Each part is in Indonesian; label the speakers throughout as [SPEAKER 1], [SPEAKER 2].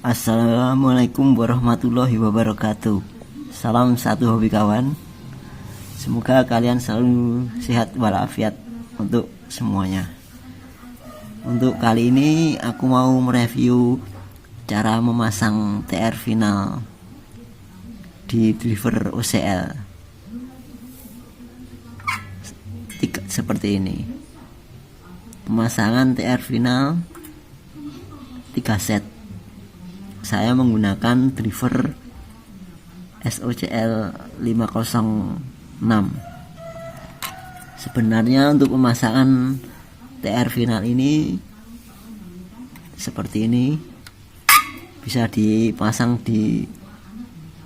[SPEAKER 1] Assalamualaikum warahmatullahi wabarakatuh. Salam satu hobi kawan. Semoga kalian selalu sehat walafiat untuk semuanya. Untuk kali ini aku mau mereview cara memasang TR final di driver OCL seperti ini. Pemasangan TR final 3 set. Saya menggunakan driver SOCL 506. Sebenarnya untuk pemasangan TR final ini seperti ini, bisa dipasang di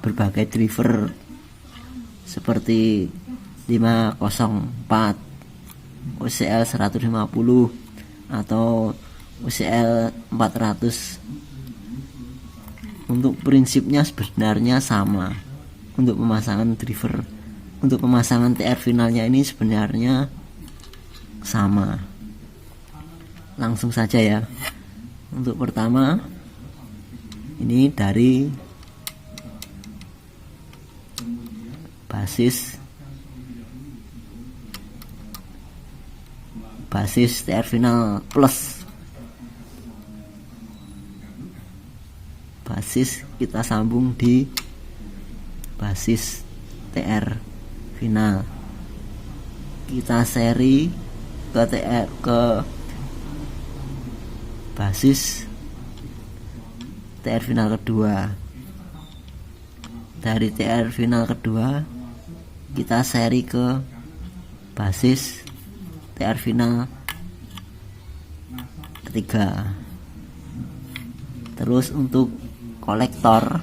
[SPEAKER 1] berbagai driver seperti 504, OCL 150 atau OCL 400. Untuk prinsipnya sebenarnya sama. Untuk pemasangan driver, untuk pemasangan TR finalnya ini sebenarnya sama. Langsung saja ya. Untuk pertama, ini dari basis TR final plus. Basis kita sambung di basis TR final, kita seri ke basis TR final kedua. Dari TR final kedua kita seri ke basis TR final ketiga. Terus untuk kolektor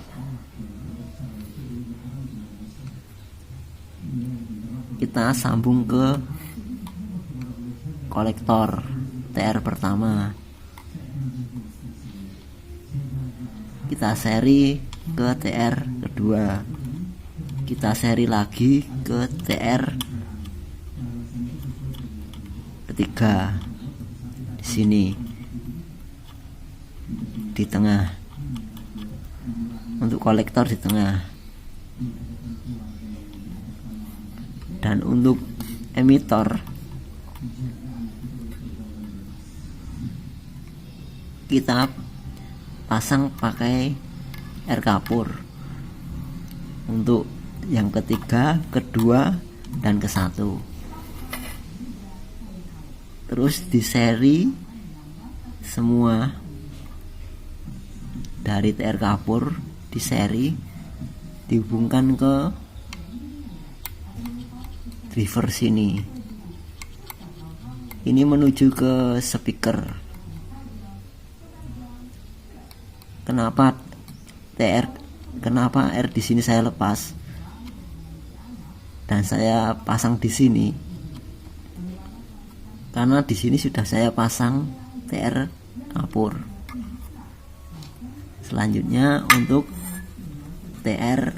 [SPEAKER 1] kita sambung ke kolektor TR pertama, kita seri ke TR kedua, kita seri lagi ke TR ketiga di sini di tengah. Untuk kolektor di tengah. Dan untuk emitor kita pasang pakai air kapur untuk yang ketiga, kedua, dan ke satu. Terus di seri semua dari TR kapur, di seri dihubungkan ke driver sini. Ini menuju ke speaker. Kenapa R di sini saya lepas dan saya pasang di sini? Karena di sini sudah saya pasang TR kapur. Selanjutnya untuk TR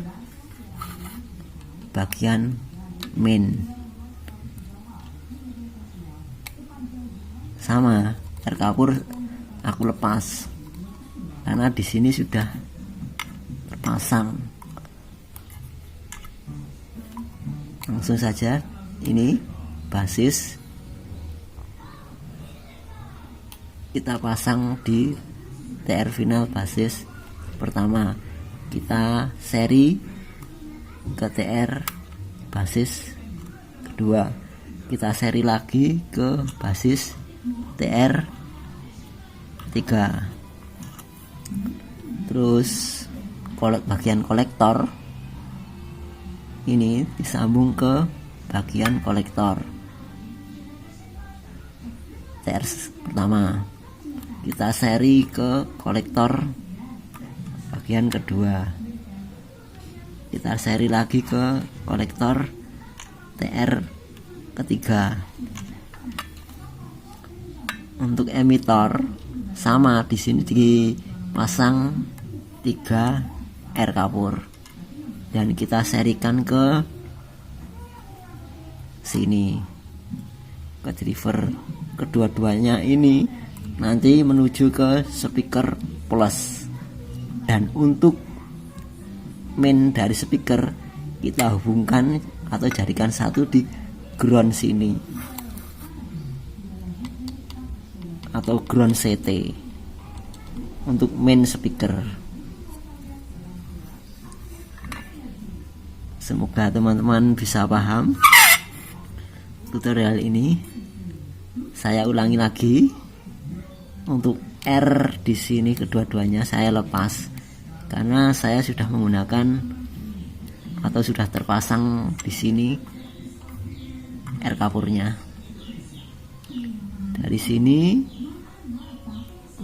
[SPEAKER 1] bagian main sama, TR kapur aku lepas karena di sini sudah terpasang. Langsung saja, ini basis kita pasang di TR final basis pertama, kita seri ke TR basis kedua, kita seri lagi ke basis TR ketiga. Terus bagian kolektor ini disambung ke bagian kolektor TR pertama, kita seri ke kolektor bagian kedua, kita seri lagi ke kolektor TR ketiga. Untuk emitor sama, di sini dipasang 3 air kapur dan kita serikan ke sini ke driver kedua-duanya. Ini nanti menuju ke speaker plus Dan untuk main dari speaker kita hubungkan atau jadikan satu di ground sini atau ground CT untuk main speaker. Semoga teman-teman bisa paham tutorial ini. Saya ulangi lagi, untuk R di sini kedua-duanya saya lepas karena saya sudah menggunakan atau sudah terpasang di sini R kapurnya. Dari sini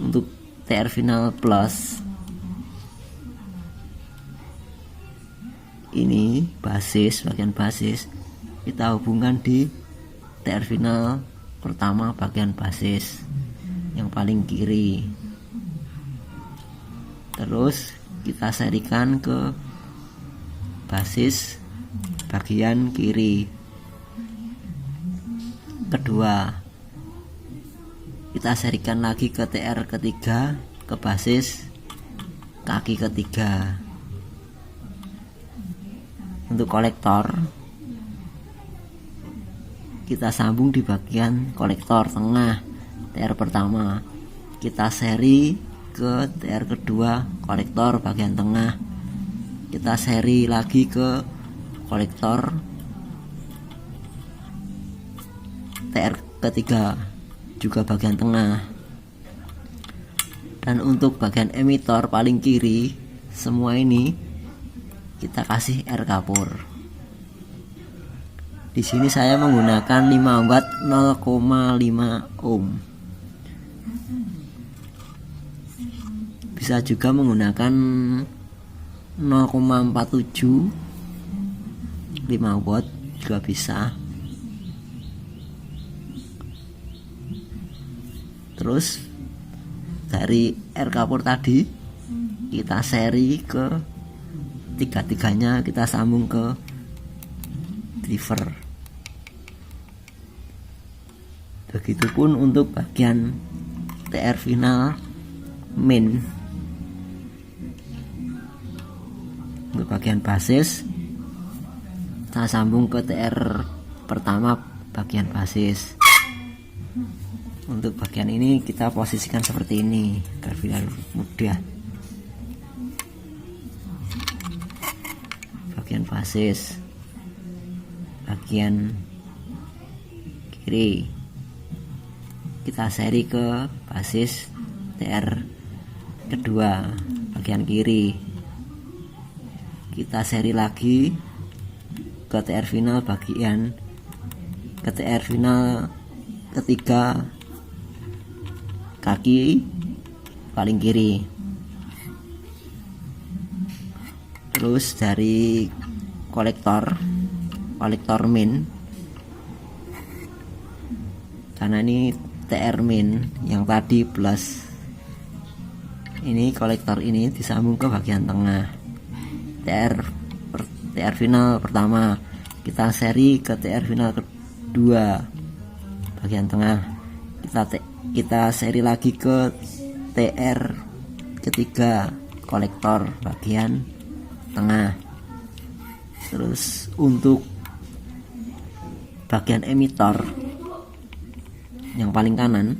[SPEAKER 1] untuk TR final plus ini basis, bagian basis kita hubungkan di TR final pertama bagian basis yang paling kiri, terus kita serikan ke basis bagian kiri kedua, kita serikan lagi ke TR ketiga ke basis kaki ketiga. Untuk kolektor kita sambung di bagian kolektor tengah TR pertama, kita seri ke TR kedua kolektor bagian tengah, kita seri lagi ke kolektor TR ketiga juga bagian tengah. Dan untuk bagian emitor paling kiri semua ini kita kasih R kapur. Di sini saya menggunakan 5 watt 0,5 ohm. Bisa juga menggunakan 0,47 5 watt juga bisa. Terus dari R kapur tadi kita seri ke tiga-tiganya, kita sambung ke driver. Begitupun untuk bagian TR final main. Untuk bagian basis kita sambung ke TR pertama bagian basis. Untuk bagian ini kita posisikan seperti ini biar mudah. Bagian basis bagian kiri kita seri ke basis TR kedua bagian kiri, kita seri lagi ke TR final bagian ke TR final ketiga kaki paling kiri. Terus dari kolektor min, karena ini TR min yang tadi plus, ini kolektor ini disambung ke bagian tengah TR final pertama, kita seri ke TR final kedua bagian tengah, kita seri lagi ke TR ketiga kolektor bagian tengah. Terus untuk bagian emitor yang paling kanan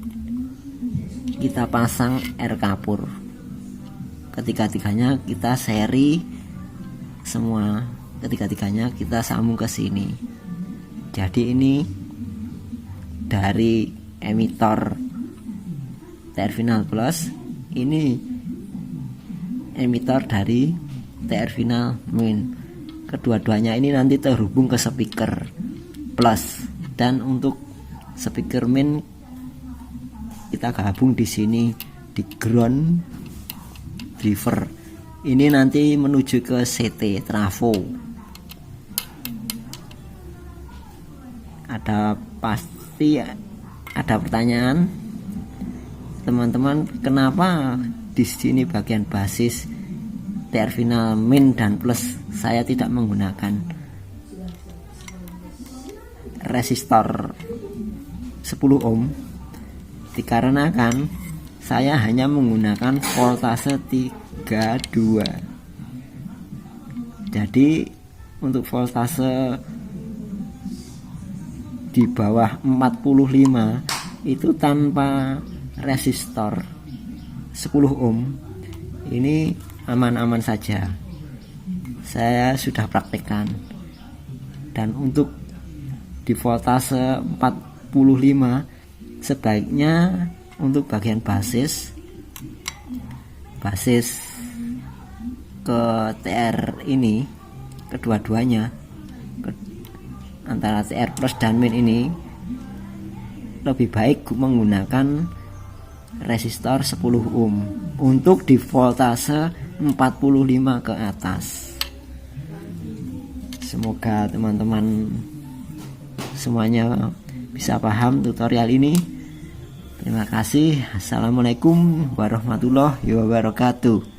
[SPEAKER 1] kita pasang R kapur, ketiga-tiganya kita seri semua, ketiga-tiganya kita sambung ke sini. Jadi ini dari emitor TR final plus, ini emitor dari TR final min. Kedua-duanya ini nanti terhubung ke speaker plus, dan untuk speaker min kita gabung di sini di ground driver. Ini nanti menuju ke CT trafo. Pasti ada pertanyaan teman-teman, kenapa di sini bagian basis TR final min dan plus saya tidak menggunakan resistor 10 ohm? Dikarenakan saya hanya menggunakan voltase 32. Jadi untuk voltase di bawah 45 itu tanpa resistor 10 ohm ini aman-aman saja, saya sudah praktekkan. Dan untuk di voltase 45 sebaiknya untuk bagian basis ke TR ini, kedua-duanya antara TR plus dan min ini lebih baik menggunakan resistor 10 ohm untuk di voltase 45 ke atas. Semoga teman-teman semuanya bisa paham tutorial ini. Terima kasih. Assalamualaikum warahmatullahi wabarakatuh.